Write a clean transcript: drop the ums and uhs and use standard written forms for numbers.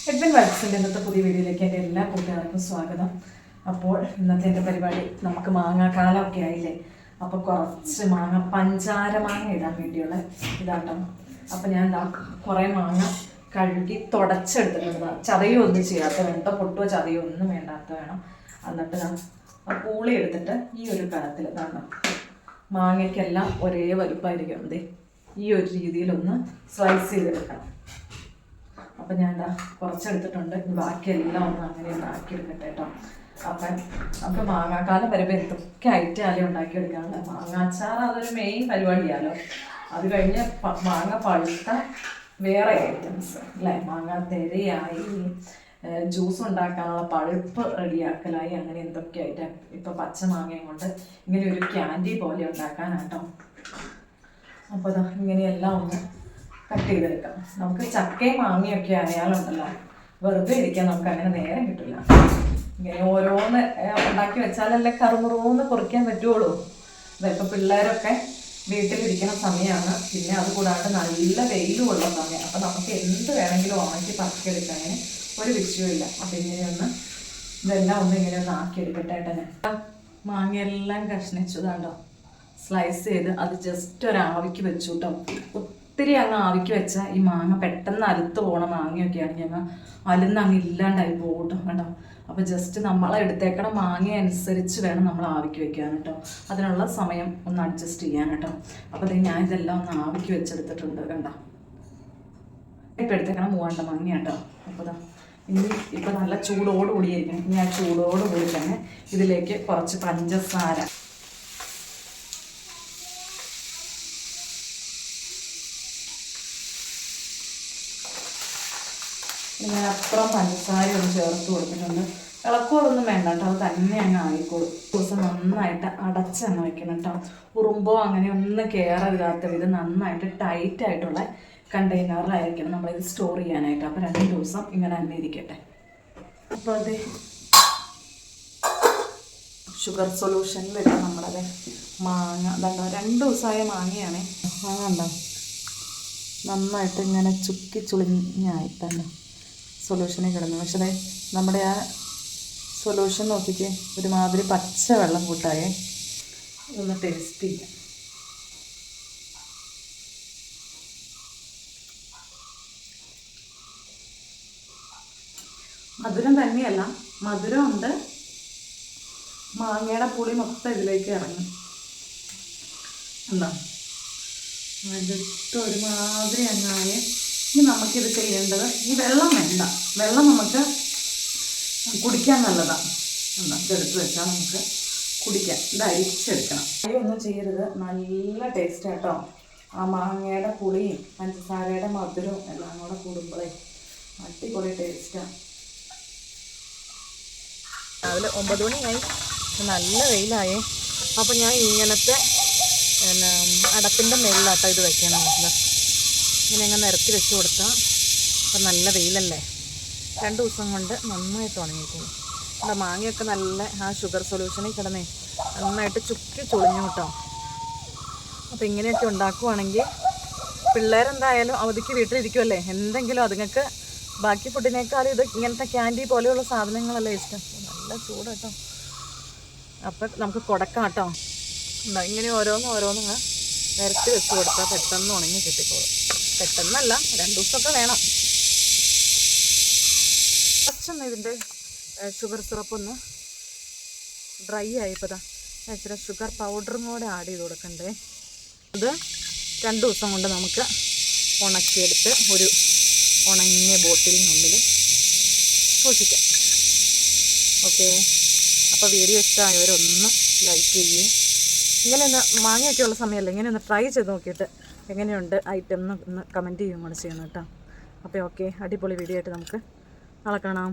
Edwin വൈബ്സിൻ്റെ ഇന്നത്തെ പുതിയ വീഡിയോയിലേക്ക് എൻ്റെ എല്ലാ കൂട്ടുകാർക്കും സ്വാഗതം. അപ്പോൾ ഇന്നത്തെ എൻ്റെ പരിപാടി നമുക്ക് മാങ്ങാക്കാലമൊക്കെ ആയില്ലേ, അപ്പോൾ കുറച്ച് പഞ്ചാര മാങ്ങ ഇടാൻ വേണ്ടിയുള്ള ഇതാട്ടോ. അപ്പോൾ ഞാൻ എന്താ കുറേ മാങ്ങ കഴുകി തുടച്ചെടുത്തിട്ടുണ്ട്. ചതയോ ഒന്നും ചെയ്യാത്ത വേണ്ട, പൊട്ടുവോ ചതയോ ഒന്നും വേണ്ടാത്ത വേണം. എന്നിട്ട് ഞാൻ പൂളി എടുത്തിട്ട് ഈ ഒരു കലത്തിൽ ഇതാണ് മാങ്ങയ്ക്കെല്ലാം ഒരേ വലുപ്പമായിരിക്കും. അതെ ഈ ഒരു രീതിയിലൊന്ന് സ്ലൈസ് ചെയ്തെടുക്കണം. അപ്പം ഞാൻ കുറച്ചെടുത്തിട്ടുണ്ട്. ബാക്കിയെല്ലാം ഒന്ന് അങ്ങനെ ഉണ്ടാക്കിയെടുക്കട്ടെ കേട്ടോ. അപ്പം മാങ്ങാക്കാലം വരുമ്പോൾ എന്തൊക്കെ ഐറ്റം ഉണ്ടാക്കിയെടുക്കാനുള്ള മാങ്ങാച്ചാർ അതൊരു മെയിൻ പരിപാടിയാണല്ലോ. അത് കഴിഞ്ഞ് മാങ്ങ പഴുത്ത വേറെ ഐറ്റംസ് അല്ലേ, മാങ്ങ തെരയായി, ജ്യൂസ് ഉണ്ടാക്കാനുള്ള പഴുപ്പ് റെഡിയാക്കലായി, അങ്ങനെ എന്തൊക്കെ ഐറ്റം. ഇപ്പം പച്ച മാങ്ങയും കൊണ്ട് ഇങ്ങനെ ഒരു ക്യാൻഡി പോലെ ഉണ്ടാക്കാനാട്ടോ. അപ്പോൾ ഇങ്ങനെയെല്ലാം ഒന്ന് കട്ട് ചെയ്തെടുക്കാം. നമുക്ക് ചക്കയും മാങ്ങയൊക്കെ ആയാലുണ്ടല്ലോ, വെറുതെ ഇരിക്കാൻ നമുക്ക് അങ്ങനെ നേരം കിട്ടില്ല. ഇങ്ങനെ ഓരോന്ന് ഉണ്ടാക്കി വെച്ചാലല്ലേ കറുമുറൂന്ന് കുറിക്കാൻ പറ്റുള്ളൂ. ഇതൊക്കെ പിള്ളേരൊക്കെ വീട്ടിലിരിക്കുന്ന സമയമാണ്. പിന്നെ അതുകൂടാണ്ട് നല്ല വെയിലുമുള്ള സമയം. അപ്പം നമുക്ക് എന്ത് വേണമെങ്കിലും ഉണക്കി പറക്കിയെടുക്കാൻ ഒരു വിഷയമില്ല. അപ്പം ഇതെല്ലാം ഒന്ന് ഇങ്ങനെ ഒന്ന് ആക്കിയെടുക്കട്ടെ ഏട്ടനെ. മാങ്ങയെല്ലാം കഷ്ണിച്ചതാണ്ടോ, സ്ലൈസ് ചെയ്ത് അത് ജസ്റ്റ് ഒരു ആവിക്ക് വെച്ചു കേട്ടോ. ഒത്തിരി അങ്ങ് ആവിക്ക് വെച്ചാൽ ഈ മാങ്ങ പെട്ടെന്ന് അലുത്ത് പോകണ മാങ്ങയൊക്കെയാണ് ഞങ്ങൾ അലുന്ന് അങ്ങ് ഇല്ലാണ്ടായി പോകും കേട്ടോ. അപ്പോൾ ജസ്റ്റ് നമ്മൾ എടുത്തേക്കണ മാങ്ങ അനുസരിച്ച് വേണം നമ്മൾ ആവിക്ക് വെക്കാൻ കേട്ടോ. അതിനുള്ള സമയം ഒന്ന് അഡ്ജസ്റ്റ് ചെയ്യാൻ കേട്ടോ. അപ്പോൾ ഞാൻ ഇതെല്ലാം ഒന്ന് ആവിക്ക് വെച്ചെടുത്തിട്ടുണ്ട് കണ്ടോ. ഇപ്പം എടുത്തേക്കണം മൂവാണ്ട മാങ്ങ കേട്ടോ. അപ്പോൾ ഇനി ഇപ്പം നല്ല ചൂടോടുകൂടിയിരിക്കണം. ഇനി ആ ചൂടോടുകൂടി തന്നെ ഇതിലേക്ക് കുറച്ച് പഞ്ചസാര, ഞാൻ അപ്പുറം പഞ്ചസാര ഒന്ന് ചേർത്ത് കൊടുത്തിട്ടുണ്ട്. ഇളക്കോടൊന്നും വേണ്ട കേട്ടോ, അത് തന്നെ അങ്ങ് ആയിക്കോളും. ദിവസം നന്നായിട്ട് അടച്ചങ്ങ് വെക്കണം കേട്ടോ. ഉറുമ്പോ അങ്ങനെ ഒന്നും കയറില്ലാത്ത വിധം നന്നായിട്ട് ടൈറ്റായിട്ടുള്ള കണ്ടെയ്നറിലായിരിക്കണം നമ്മളിത് സ്റ്റോർ ചെയ്യാനായിട്ട്. അപ്പോൾ 2 ദിവസം ഇങ്ങനെ തന്നെ ഇരിക്കട്ടെ. അപ്പോൾ അത് ഷുഗർ സൊല്യൂഷനിലിട്ട് നമ്മളത് മാങ്ങ ഇതുണ്ടോ, 2 ദിവസമായ മാങ്ങയാണ്. മാങ്ങ നന്നായിട്ട് ഇങ്ങനെ ചുക്കി ചുളിഞ്ഞായിട്ടല്ലോ സൊല്യൂഷനിൽ കിടന്നു. പക്ഷേ അതെ നമ്മുടെ ആ സൊല്യൂഷൻ നോക്കിക്കേ, ഒരുമാതിരി പച്ച വെള്ളം കൂട്ടായേ. ഒന്ന് ടേസ്റ്റ് ചെയ്യാം. മധുരം തന്നെയല്ല, മധുരമുണ്ട്, മാങ്ങയുടെ പുളി മൊത്തം ഇതിലേക്ക് ഇറങ്ങി. എന്താ അതിട്ട് ഒരുമാതിരി അങ്ങായ. ഇനി നമുക്കിത് ചെയ്യേണ്ടത്, ഈ വെള്ളം വേണ്ട, വെള്ളം നമുക്ക് കുടിക്കാൻ നല്ലതാണ്. എന്താ ഇതെടുത്ത് വെച്ചാൽ നമുക്ക് കുടിക്കാം. ഇത് അരിച്ചെടുക്കണം. ഒന്നും ചെയ്യരുത്, നല്ല ടേസ്റ്റ് കേട്ടോ. ആ മാങ്ങയുടെ പുളിയും പഞ്ചസാരയുടെ മധുരവും എല്ലാം കൂടെ കൂടുമ്പോഴേ അടിപൊളി ടേസ്റ്റാണ്. രാവിലെ 9 മണിയായി, നല്ല വെയിലായേ. അപ്പോൾ ഞാൻ ഇങ്ങനത്തെ അടപ്പിൻ്റെ മേളിലാട്ടോ ഇത് വയ്ക്കണം. ഇങ്ങനെ അങ്ങ് നിരത്തി വെച്ച് കൊടുത്താൽ അപ്പം നല്ല വെയിലല്ലേ, 2 ദിവസം കൊണ്ട് നന്നായിട്ട് ഉണങ്ങിയിരിക്കുന്നു. നമ്മുടെ മാങ്ങയൊക്കെ നല്ല ആ ഷുഗർ സൊല്യൂഷനിൽ കിടന്നേ നന്നായിട്ട് ചുക്കി ചുളിഞ്ഞു കേട്ടോ. അപ്പോൾ ഇങ്ങനെയൊക്കെ ഉണ്ടാക്കുവാണെങ്കിൽ പിള്ളേരെന്തായാലും അവധിക്ക് വീട്ടിലിരിക്കുമല്ലേ, എന്തെങ്കിലും അതുങ്ങൾക്ക് ബാക്കി ഫുഡിനേക്കാളും ഇത് ഇങ്ങനത്തെ ക്യാൻഡി പോലെയുള്ള സാധനങ്ങളല്ലേ ഇഷ്ടം. നല്ല ചൂട് കേട്ടോ. അപ്പം നമുക്ക് കൊടുക്കാം കേട്ടോ. ഉണ്ടോ ഇങ്ങനെ ഓരോന്നങ്ങ് നിരത്തി വെച്ച് കൊടുത്താൽ പെട്ടെന്ന് ഉണങ്ങി കിട്ടിക്കോളും. പെട്ടെന്നല്ല, 2 ദിവസമൊക്കെ വേണം. കുറച്ചൊന്ന് ഇതിൻ്റെ ഷുഗർ സിറപ്പ് ഒന്ന് ഡ്രൈ ആയിപ്പോൾ ഞാൻ ഇച്ചിരി ഷുഗർ പൗഡറും കൂടെ ആഡ് ചെയ്ത് കൊടുക്കണ്ടേ. ഇത് 2 ദിവസം കൊണ്ട് നമുക്ക് ഉണക്കിയെടുത്ത് ഒരു ഉണങ്ങിയ ബോട്ടിലിനുള്ളിൽ സൂക്ഷിക്കാം. ഓക്കെ, അപ്പോൾ വീഡിയോ ഇഷ്ടമായവരൊന്ന് ലൈക്ക് ചെയ്യുകയും ഇങ്ങനെ ഒന്ന് മാങ്ങയൊക്കെ ഉള്ള സമയമല്ലേ ഇങ്ങനെ ഒന്ന് ട്രൈ ചെയ്ത് നോക്കിയിട്ട് എങ്ങനെയുണ്ട് ഐറ്റം എന്ന് കമൻറ്റ് ചെയ്യുകയും കൂടെ ചെയ്യണം കേട്ടോ. അപ്പോൾ ഓക്കെ, അടിപൊളി വീഡിയോ ആയിട്ട് നമുക്ക് നാളെ കാണാം.